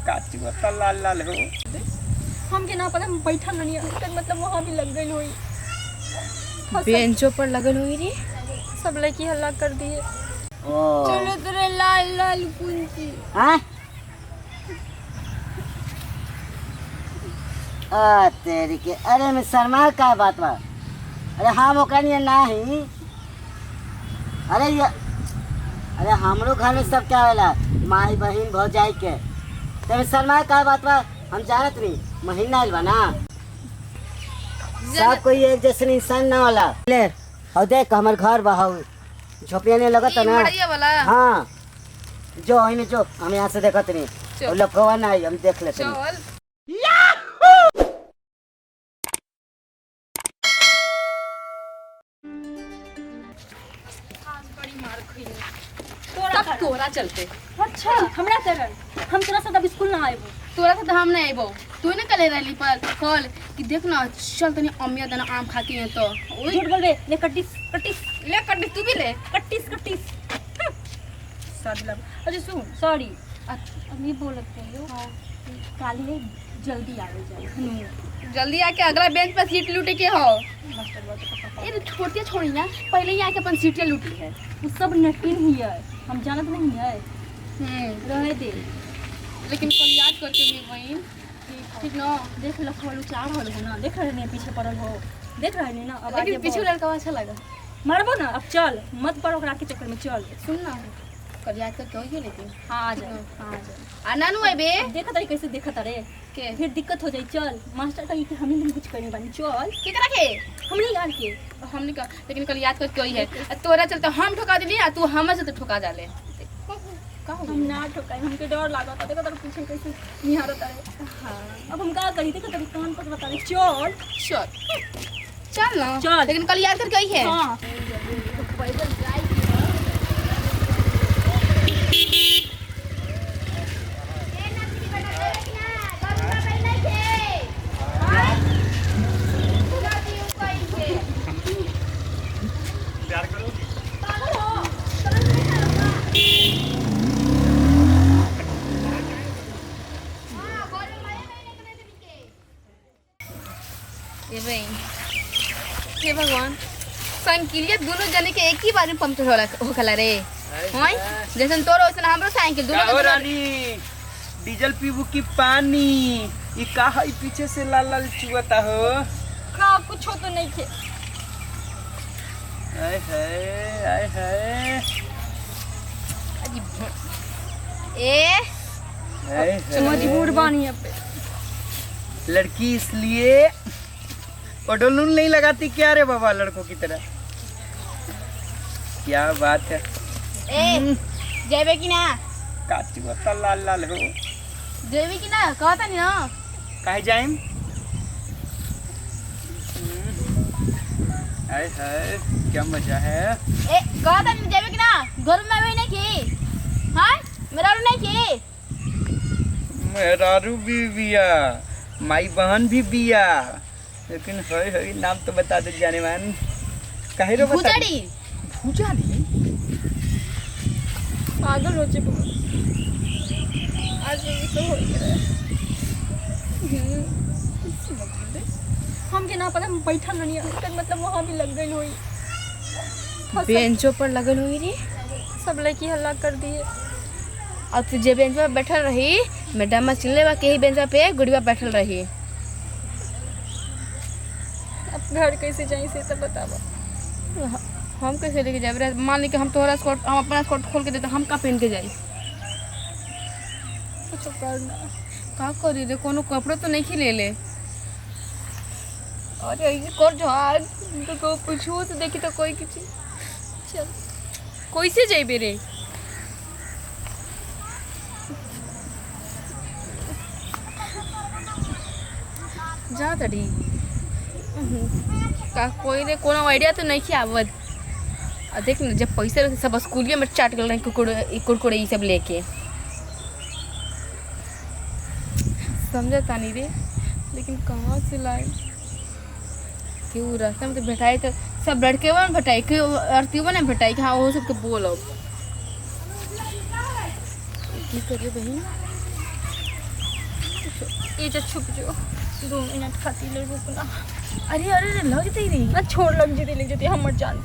काची बता लाल लाल हो। हमके ना पता हम बैठल नहीं मतलब वहाँ भी लग गई हुई बेंचों पर लगल हुई रे। सब लड़की हल्ला कर दिए। चलो तेरे लाल लाल कुंची। हाँ तेरी के अरे मैं शर्मा का बात बा। अरे हाँ मौका नहीं नहीं। अरे हमरो घर में सब क्या होला माई बहन भौजाई के तब शर्मा का बात बा। हम जानत नहीं महीना आइल बा ना सब कोई एक जैसे इंसान ना होला ले और देख हमर घर बा हौ झोपड़िया नहीं लगत ना वाला। हाँ जो है जो हम यहाँ से देखत नहीं और लफवा ना आई हम देख लेते हैं। तोरा चलते अच्छा हमरा तरन हम तोरा साथ अब स्कूल ना आएबो। तोरा से हम नहीं आइबो। तू ने कले रही पर कॉल कि देख ना चल तनी अम्मिया दाना आम खाती है तो झूठ बोल बे ले कट्टिस तू भी ले कट्टिस सादलब। अच्छा सुन सॉरी अभी बोलते हैं काली जल्दी आवे जाए जल्दी आके अगला बेंच पर सीट लूटे के हो। ये छोटिया छोड़ी ना पहले ही आके अपन सीटें लूटी है। वो सब नटीन ही है हम जानत नहीं है रहे दे लेकिन कल याद करके मेरी बहन ठीक ना देख लखवा लोग चार हो ना देख रहे नहीं पीछे पड़ल हो देख रहे नहीं ना अब लेकिन पीछे लड़का अच्छा लगा मारबो ना अब चल मत पड़ ओकरा के चक्कर में चल सुन ना कल याद करके होइए लेकिन हाँ आ जा आना नु आबे देखा तारी कैसे देखा तारे के फिर दिक्कत हो जाई। चल मास्टर कही कि हम ही कुछ करने बानी चल केकरा के हमनी गाल के हमने का लेकिन कल याद करके होई है तोरा चलते हम ठोका देली आ तू हमर से ठोका जाले का हो हम ना ठोकाई हमके डर लागत देखा तारे पीछे कैसे निहारत तारे। हां अब हम का करी देखा तारे कान पर बता रहे चल ना चल लेकिन कल याद करके आई है। हां पैदल जाई हे भगवान साइकिलिया दोनों जने के एक ही बार में पंक्चर होखला रे होय जैसन तोर वैसन हमरो साइकिल दोनों रानी डीजल पीबू की पानी ये का है पीछे से लाल लाल चुवता हो। का कुछ हो तो नहीं थे आय है मजबूर बानी अब लड़की इसलिए ओडोलून नहीं लगाती क्या रे बाबा लड़कों की तरह। क्या बात है जेबे की ना काची बता लाल लाल हो जेबे की ना कहता नहीं ना काहे जाएम। आय क्या मजा है। कहता नहीं जेबे की ना घर में भी नहीं की हां मेरा रू नहीं की मेरारू भी बिया माई बहन भी बिया लेकिन है नाम तो बता दे जाने मान काहे रो बता भूजाड़ी पागल हो चुके आज ये तो हो गया हमके ना पता हम बैठल नहीं मतलब वहाँ भी लग गई हुई बेंचों पर लगल हुई रे। सब लड़की हल्ला कर दिए। और तू जे बेंच पर बैठल रही मैडम चिल्ले बा के ही बेंच पे गुड़िया बैठल रही। अब घर कैसे जाई से सब बतावा। हम कैसे लेके जाए मान ली कि हम तोहरा स्कर्ट हम अपना स्कर्ट खोल के देते हम का पहन के जाई कुछ करना का करी रे कोनो कपड़े तो नहीं खिले ले। अरे ये कर जो आज तो को पूछो तो देखी तो कोई किसी चल कैसे जाइबे रे जा तड़ी का कोई रे कोनो आइडिया तो नहीं आवत। देख ना जब पैसे रहते सब स्कूलिया में चाट गल रहे कुरकुरे ये सब लेके समझा तानी रे लेकिन कहाँ से लाए क्यों रास्ते में तो बैठाए तो सब लड़के वन बैठाए क्यों आरतीवन ने बैठाए कि हाँ वो सबके बोलो की करिए बहन ये जो छुप जो 2 मिनट खाती ले रुकना। अरे अरे अरे लग जाती रे ना छोड़ लग जेती हम मत जान।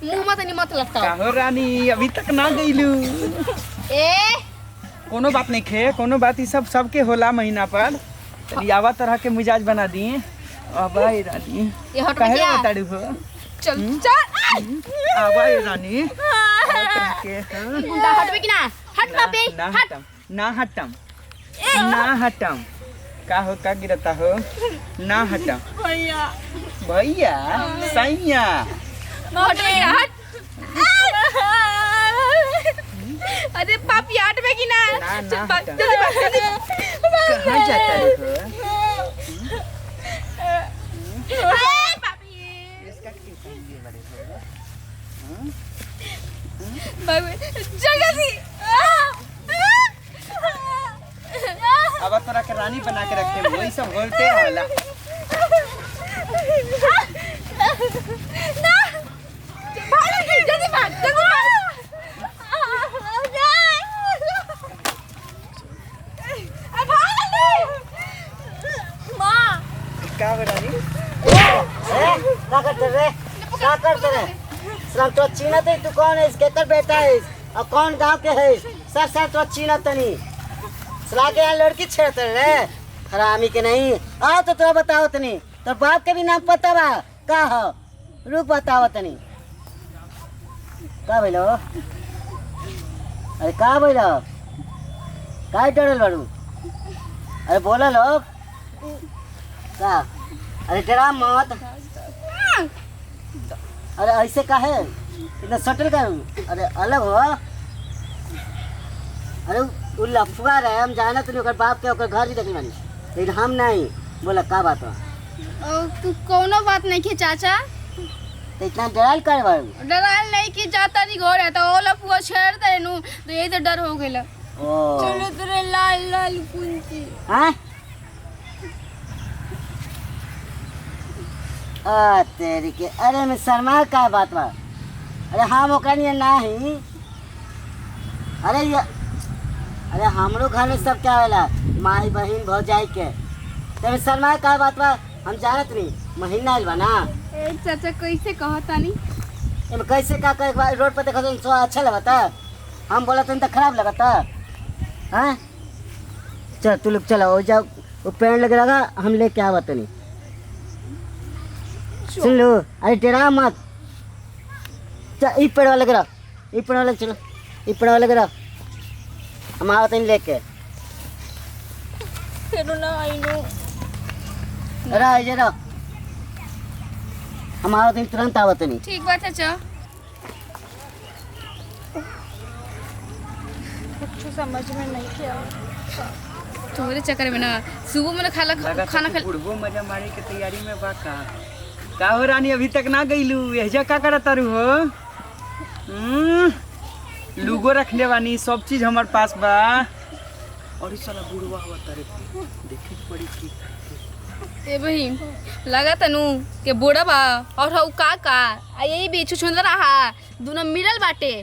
मुंह मत नहीं मत लगता काहो रानी अभी तक ना गईलू। ए कोनो बात नहीं खे, कोनो बात ही सबके होला महीना पर। तनी आवा तरह के मिजाज बना दिए। आबा ए रानी ये हट काहे क्या बताड़ू हो? चल चल आबा ए रानी के गुंडा हटबे कि ना हट ना बे ना हट हटम ना हटम ना हटम। का हो का गिरता हो? ना हटम भैया भैया सैया हटबे कि ना हट अरे पापी हटबे कि ना ना चल बात हटम। जल्दी बात कर कहाँ जाता है हो? पापी इसका क्या चाहिए बड़े हो? बाबू जगह सी अब तोरा के रानी बना के रखे वही सब बोलते रहला। ना भाग जल्दी भाग जल्दी भाग माँ का रानी क्या करते रे? क्या करते रे? सलाम तो चीना तू कौन है? इसके कर बेटा है और कौन गांव के है? सर तो चीना तनी सला के यहाँ लड़की छेड़ते रे हरामी के नहीं। आओ तो तोरा बताओ तनी तो बाप के भी नाम पता बा का हो? रुक बताओ तनी का भइलो? अरे का भइलो? का डरल बाड़ू? अरे बोला लोग का? अरे डरा मत। अरे ऐसे का है इतना सटल का? अरे अलग हो। अरे वो लफुआ रहे हम जाना तो नहीं ओकर बाप के ओकर घर ही देखने वाली लेकिन हम नहीं। बोला का बात बा? कोनो बात नहीं की चाचा तो इतना डराल कर बाड़ू? डराल नहीं की जाता नहीं घर है तो ओला पुआ छेड़ दे नु तो यही तो डर हो गेला। ओ चलो तेरे लाल लाल कुंची हाँ आ तेरी के। अरे मैं शर्मा का बात बा? अरे हम ओकरा नहीं नहीं। अरे हमरो घर में सब क्या होला माई बहन भौजाई के तब शर्मा का बात बा? हम जानत नहीं महीना आइल बा ना। ए चाचा कैसे कहता नहीं एमे कैसे का एक बार रोड पर देखा तो अच्छा लगता हम बोला तो खराब लगता हाँ? चल तू लोग चलो वो जाओ वो पेड़ लगे रहा हम लेके आवत नहीं। सुन लो अरे डरा मत। चल ई पेड़ वाले गिरा ई पेड़ वाले चलो ई पेड़ वाले गिरा हम आवत नहीं लेके। फिर ना आई नो अरे आई जरा हम आवत नहीं तुरंत आवत नहीं। ठीक बात है चाचा कुछ समझ में नहीं किया। तुम्हारे चक्कर में ना सुबह मैंने खाना खा बुढ़बो मजा मारे के तैयारी में बा का हो रानी अभी तक ना गईलू? एजा का करत तारू हो? लुगो रखने वानी सब चीज हमार पास बा। और इस साला बुढ़वा हुआ तारे देखे पड़ी की ए बहिन लगा तनु के बोड़ा बा और हऊ का आ यही बीच छुंदर रहा दोनों मिलल बाटे।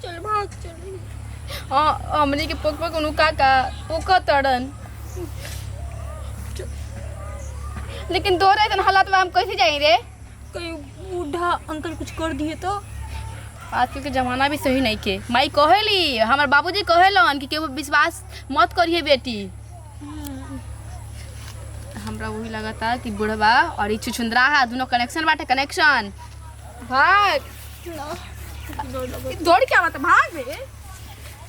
चल भाग चल। हमने के पक पक उनु का पोका तड़न लेकिन दो रहे हालात में हम कैसे जाए रे? कहीं बूढ़ा अंकल कुछ कर दिए तो? आजकल के जमाना भी सही नहीं के माई कहेली हमार बाबूजी कहेलन कि केहू विश्वास मत करिए बेटी। हमरा वही लगता कि बुढ़वा और ई छुछुंदरा दोनों कनेक्शन बाटे कनेक्शन। भाग दौड़ क्या बात भाग बे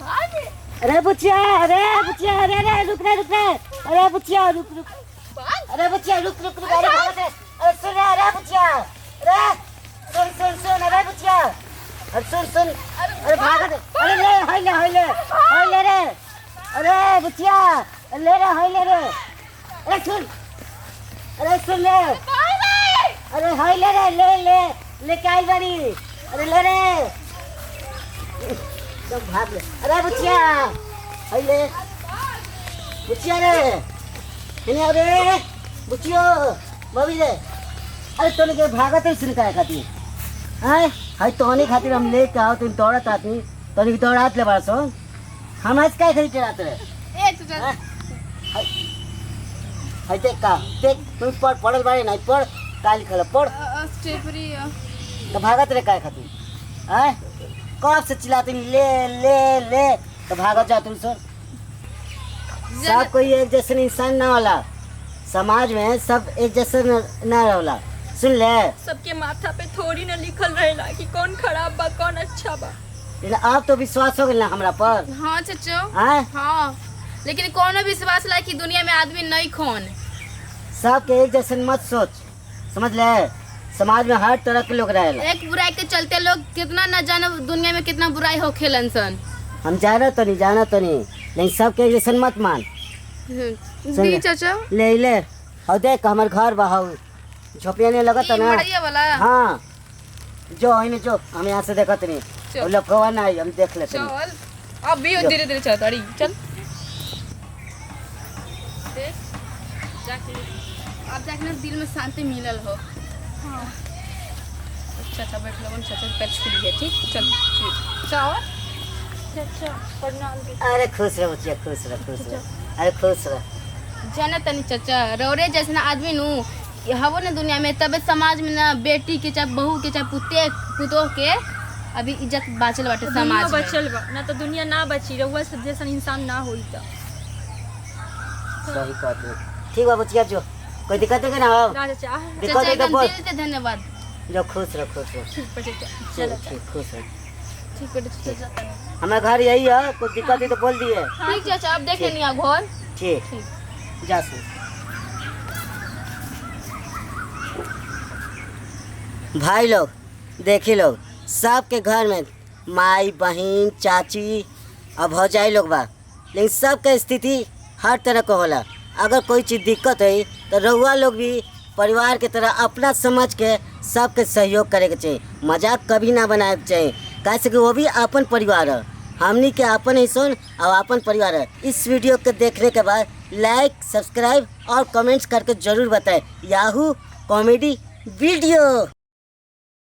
भाग। अरे बुचिया अरे अरे रुक रे अरे बुचिया रुक अरे बुचिया रुक अरे भागत है। अरे सुन रे अरे बुचिया अरे सुन अरे बुचिया अरे सुन अरे भागत है। अरे ले हाय ले रे अरे बुचिया ले रे अरे सुन ले अरे हाय ले लेके आई बारी। अरे ले रे तो भाग ले। अरे बुचिया हाय ले बुचिया रे अरे बुचियो बबी रे। अरे तोने के भागत है सुन काय खाती हैं हाय तोने खातिर हम लेके आओ तुम दौड़त आती तोने की दौड़ात ले बासो हम आज काय खरीद रात रे चाचा है देख का देख तुम पढ़ल बारे नहीं पढ़ काल खल पढ़ स्टेपरी तो भागत रे काय खातिर हैं कब से चिल्लाती ले ले ले तो भागत जा तुम सर सब कोई एक जैसे इंसान ना होला समाज में सब एक जैसे ना होला सुन ले सबके माथा पे थोड़ी ना लिखल रहेला कि कौन खराब बा कौन अच्छा बा। लेकिन अब तो विश्वास हो गया ना हमरा पर हाँ चाचा हैं हाँ लेकिन कोनो विश्वास ला कि दुनिया में आदमी नहीं खोन सबके एक जैसे मत सोच समझ ले समाज में हर तरह के लोग रहेला एक बुराई के चलते लोग कितना न जाने दुनिया में कितना बुराई हो खेलन सन हम जाना तो नहीं लेकिन सबके एक जैसे मत मान दी चाचा ले ले और देख हमारे घर बहाऊ झोपड़िया नहीं लगत ई ना मड़ैया वाला हाँ जो है जो हम यहाँ से देखत नहीं चल। वो लोग कवा नहीं हम देख लेते हैं। चल अब भी धीरे धीरे चल ताड़ी चल देख जाके अब जाके ना दिल में शांति मिलल हो हाँ अच्छा अच्छा बैठ लो चाचा पैर छुली है ठीक चल चाओ अच्छा प्रणाम के अरे खुश रह बच्चिया खुश रह अरे खुश रह जाना तनी चाचा रौरे जैसे ना आदमी नु हवो ना दुनिया में तबे समाज में ना बेटी के चाहे बहू के चाहे पुतोह के अभी इज्जत बाचल बाटे दुनिया समाज में बचल बा ना तो दुनिया ना बची रहुआ सब जैसा इंसान ना होई तो सही कहते ठीक बा बच्चिया जो कोई दिक्कत है ना हो ना चाचा दिक्कत चाचा है तो एकदम बोल दिल से धन्यवाद जो खुश रह ठीक पर चाचा चलो चलो ठीक खुश रह ठीक बेटे चाचा तनी हमारे घर यही है कोई दिक्कत है तो बोल दिए ठीक चाचा अब देख लेनी घर ठीक जा सुन भाई लोग देखी लोग सबके घर में माई बहन चाची और भौजाई लोग बा लेकिन सबके स्थिति हर तरह का होला अगर कोई चीज़ दिक्कत है तो रउआ लोग भी परिवार के तरह अपना समझ के सबके सहयोग करे के चाहिए मजाक कभी ना बनाए के चाहिए कैसे कि वो भी अपन परिवार है हमनी के अपन ही सुन और अपन परिवार है। इस वीडियो को देखने के बाद लाइक सब्सक्राइब और कमेंट्स करके ज़रूर बताएं याहू कॉमेडी वीडियो।